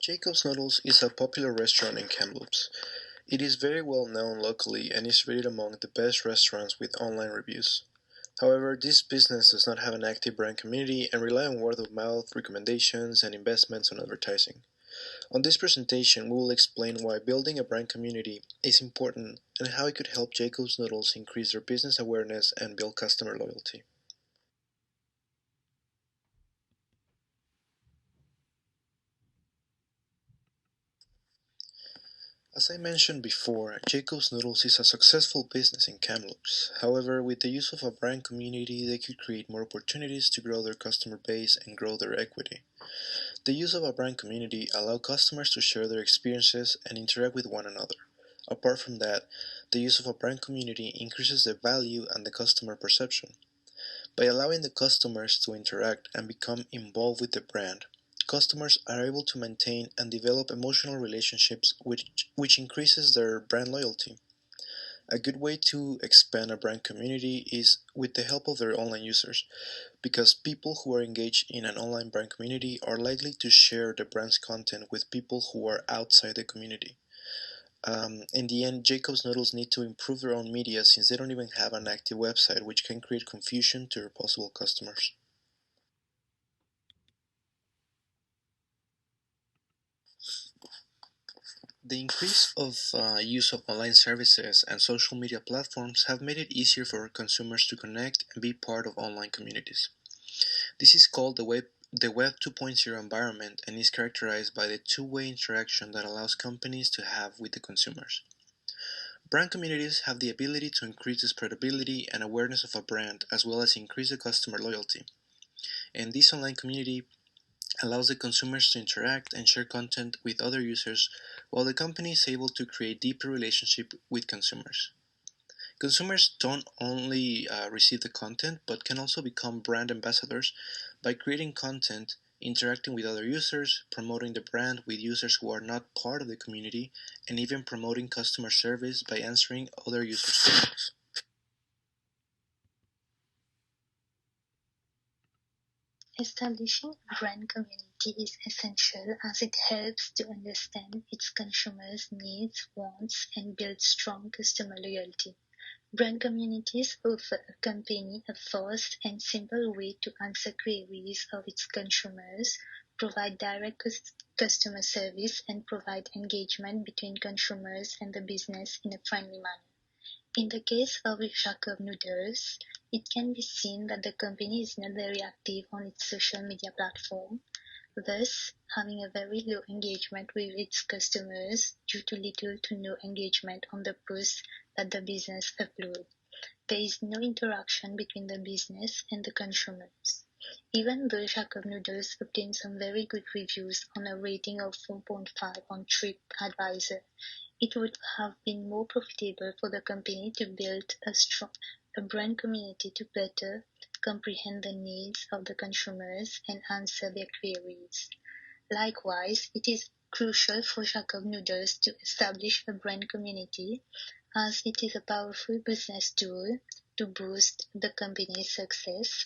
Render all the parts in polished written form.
Jacob's Noodles is a popular restaurant in Kamloops. It is very well known locally and is rated among the best restaurants with online reviews. However, this business does not have an active brand community and rely on word of mouth, recommendations, and investments on advertising. On this presentation, we will explain why building a brand community is important and how it could help Jacob's Noodles increase their business awareness and build customer loyalty. As I mentioned before, Jacob's Noodles is a successful business in Kamloops. However, with the use of a brand community, they could create more opportunities to grow their customer base and grow their equity. The use of a brand community allows customers to share their experiences and interact with one another. Apart from that, the use of a brand community increases the value and the customer perception. By allowing the customers to interact and become involved with the brand, customers are able to maintain and develop emotional relationships which increases their brand loyalty. A good way to expand a brand community is with the help of their online users, because people who are engaged in an online brand community are likely to share the brand's content with people who are outside the community. In the end, Jacob's Noodles need to improve their own media since they don't even have an active website, which can create confusion to their possible customers. The increase of use of online services and social media platforms have made it easier for consumers to connect and be part of online communities. This is called the Web 2.0 environment and is characterized by the two-way interaction that allows companies to have with the consumers. Brand communities have the ability to increase the spreadability and awareness of a brand as well as increase the customer loyalty. And this online community allows the consumers to interact and share content with other users, while the company is able to create deeper relationship with consumers. Consumers don't only receive the content, but can also become brand ambassadors by creating content, interacting with other users, promoting the brand with users who are not part of the community, and even promoting customer service by answering other users' questions. Establishing a brand community is essential as it helps to understand its consumers' needs, wants, and build strong customer loyalty. Brand communities offer a company a fast and simple way to answer queries of its consumers, provide direct customer service, and provide engagement between consumers and the business in a friendly manner. In the case of Jacob Noodles, it can be seen that the company is not very active on its social media platform, thus having a very low engagement with its customers due to little to no engagement on the posts that the business uploads. There is no interaction between the business and the consumers. Even though Jacob Noodles obtained some very good reviews on a rating of 4.5 on TripAdvisor, it would have been more profitable for the company to build a brand community to better comprehend the needs of the consumers and answer their queries. Likewise, it is crucial for Jacob Noodles to establish a brand community, as it is a powerful business tool to boost the company's success,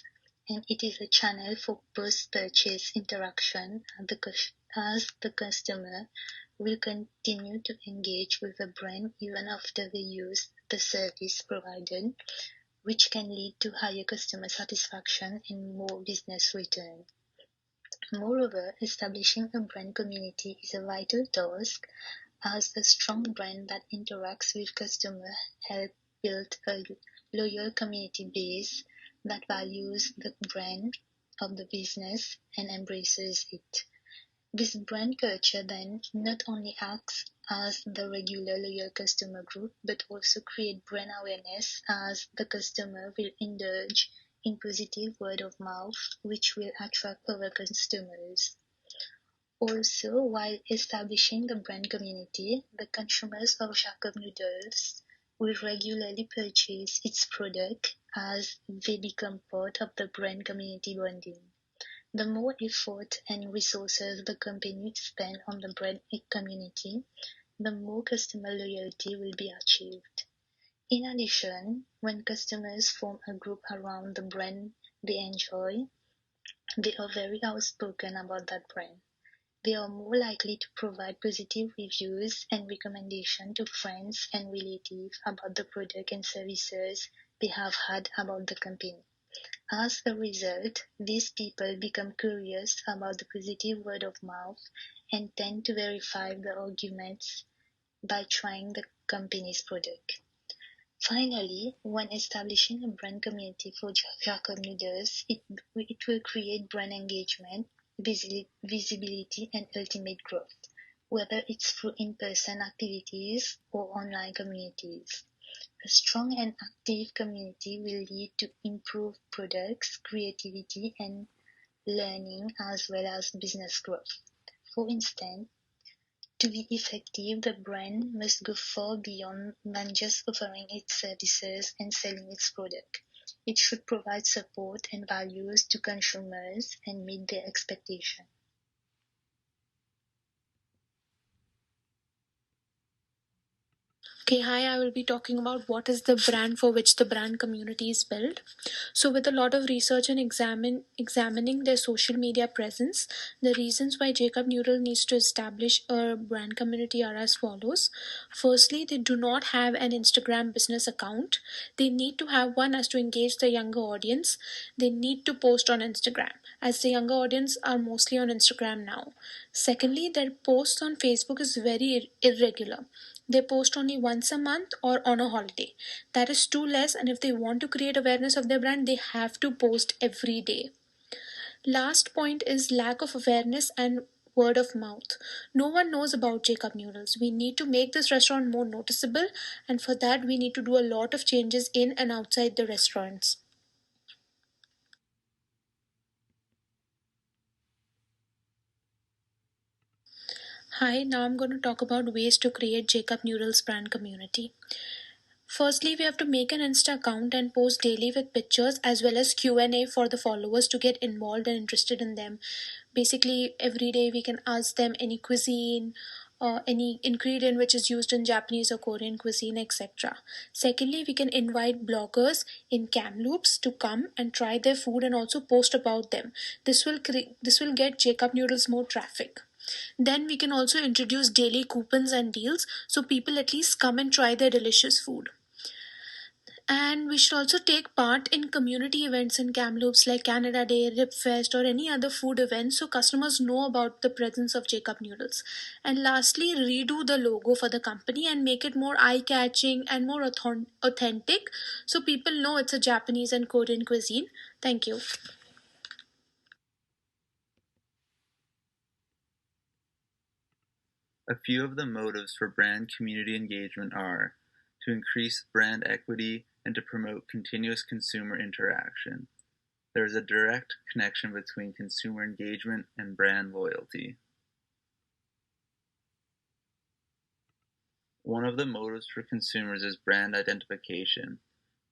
and it is a channel for post-purchase interaction as the customer will continue to engage with the brand even after they use the service provided, which can lead to higher customer satisfaction and more business return. Moreover, establishing a brand community is a vital task, as a strong brand that interacts with customers helps build a loyal community base that values the brand of the business and embraces it. This brand culture then not only acts as the regular loyal customer group, but also create brand awareness, as the customer will indulge in positive word of mouth, which will attract other customers. Also, while establishing the brand community, the consumers of Jacob Noodles will regularly purchase its product as they become part of the brand community bonding. The more effort and resources the company spend on the brand community, the more customer loyalty will be achieved. In addition, when customers form a group around the brand they enjoy, they are very outspoken about that brand. They are more likely to provide positive reviews and recommendations to friends and relatives about the product and services they have had about the company. As a result, these people become curious about the positive word of mouth and tend to verify the arguments by trying the company's product. Finally, when establishing a brand community for Jacob noodles, it will create brand engagement, visibility, and ultimate growth, whether it's through in-person activities or online communities. A strong and active community will lead to improved products, creativity, and learning, as well as business growth. For instance, to be effective, the brand must go far beyond than just offering its services and selling its product. It should provide support and values to consumers and meet their expectations. Okay, hi, I will be talking about what is the brand for which the brand community is built. So, with a lot of research and examining their social media presence, the reasons why Jacob Noodle needs to establish a brand community are as follows. Firstly, they do not have an Instagram business account. They need to have one as to engage the younger audience. They need to post on Instagram, as the younger audience are mostly on Instagram now. Secondly, their posts on Facebook is very irregular. They post only once a month or on a holiday. That is too less, and if they want to create awareness of their brand, they have to post every day. Last point is lack of awareness and word of mouth. No one knows about Jacob Noodles. We need to make this restaurant more noticeable, and for that, we need to do a lot of changes in and outside the restaurants. Hi, now I'm going to talk about ways to create Jacob Noodles brand community. Firstly, we have to make an Insta account and post daily with pictures as well as Q&A for the followers to get involved and interested in them. Basically, every day we can ask them any cuisine, any ingredient which is used in Japanese or Korean cuisine, etc. Secondly, we can invite bloggers in Kamloops to come and try their food and also post about them. This will get Jacob Noodles more traffic. Then we can also introduce daily coupons and deals so people at least come and try their delicious food. And we should also take part in community events in Kamloops like Canada Day, Rib Fest, or any other food event so customers know about the presence of Jacob Noodles. And lastly, redo the logo for the company and make it more eye catching and more authentic so people know it's a Japanese and Korean cuisine. Thank you. A few of the motives for brand community engagement are to increase brand equity and to promote continuous consumer interaction. There is a direct connection between consumer engagement and brand loyalty. One of the motives for consumers is brand identification,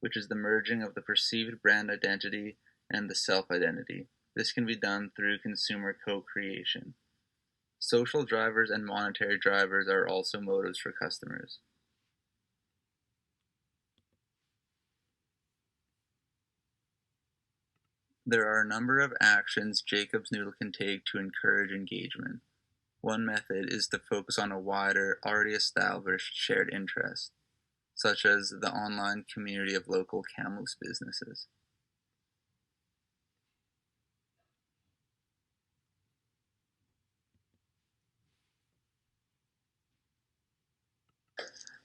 which is the merging of the perceived brand identity and the self-identity. This can be done through consumer co-creation. Social drivers and monetary drivers are also motives for customers. There are a number of actions Jacob's Noodle can take to encourage engagement. One method is to focus on a wider, already established shared interest, such as the online community of local Kamloops businesses.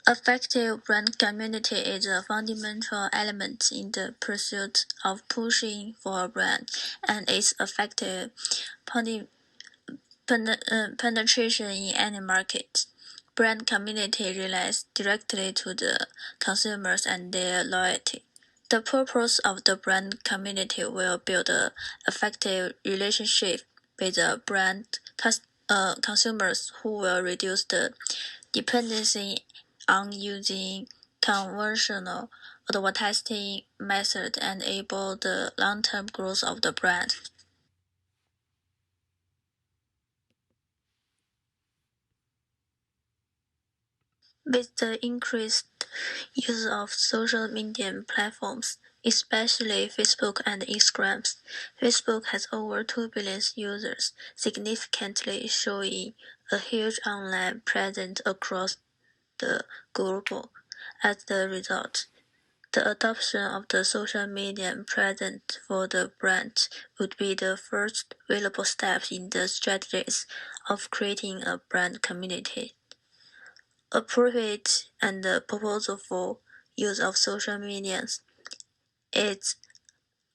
Effective brand community is a fundamental element in the pursuit of pushing for a brand and its effective penetration in any market. Brand community relates directly to the consumers and their loyalty. The purpose of the brand community will build an effective relationship with the brand consumers who will reduce the dependency on using conventional advertising methods and enable the long-term growth of the brand. With the increased Use of social media platforms, especially Facebook and Instagram. Facebook has over 2 billion users, significantly showing a huge online presence across the globe. As a result, the adoption of the social media presence for the brand would be the first available step in the strategies of creating a brand community. Appropriate and purposeful use of social media is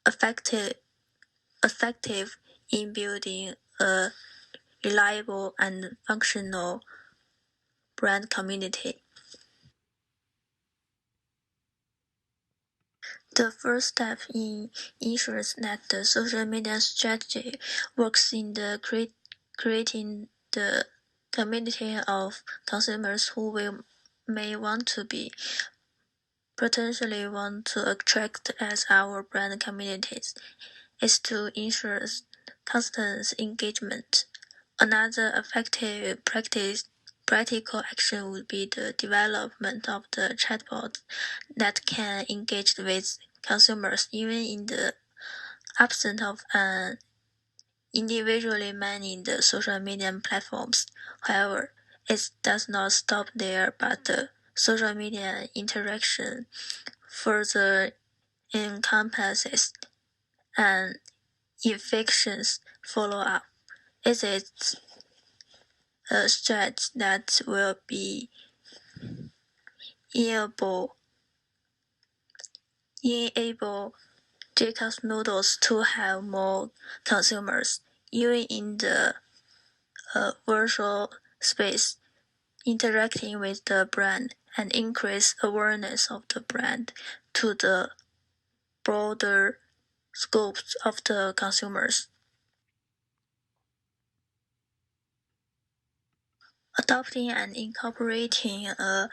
effective, effective in building a reliable and functional brand community. The first step ensures that the social media strategy works in the creating the community of consumers who may want to be potentially want to attract as our brand communities is to ensure constant engagement. Another effective practical action would be the development of the chatbot that can engage with consumers even in the absence of an individually managed social media platforms. However, it does not stop there, but the social media interaction further encompasses an infections follow-up. It is a stretch that will be enable Jacob's noodles to have more consumers, even in the virtual space, interacting with the brand and increase awareness of the brand to the broader scopes of the consumers. Adopting and incorporating a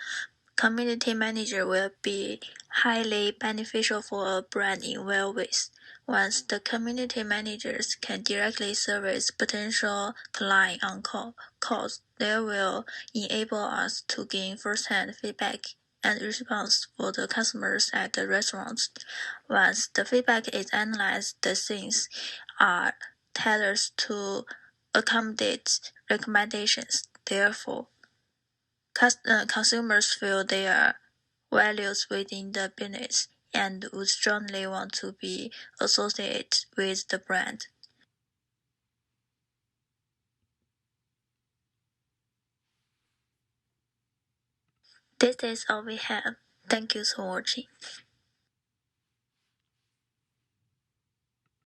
community manager will be highly beneficial for a brand in well ways. Once the community managers can directly service potential clients on calls, they will enable us to gain first-hand feedback and response for the customers at the restaurants. Once the feedback is analyzed, the things are tailored to accommodate recommendations. Therefore, consumers feel their values within the business and would strongly want to be associated with the brand. This is all we have. Thank you for watching.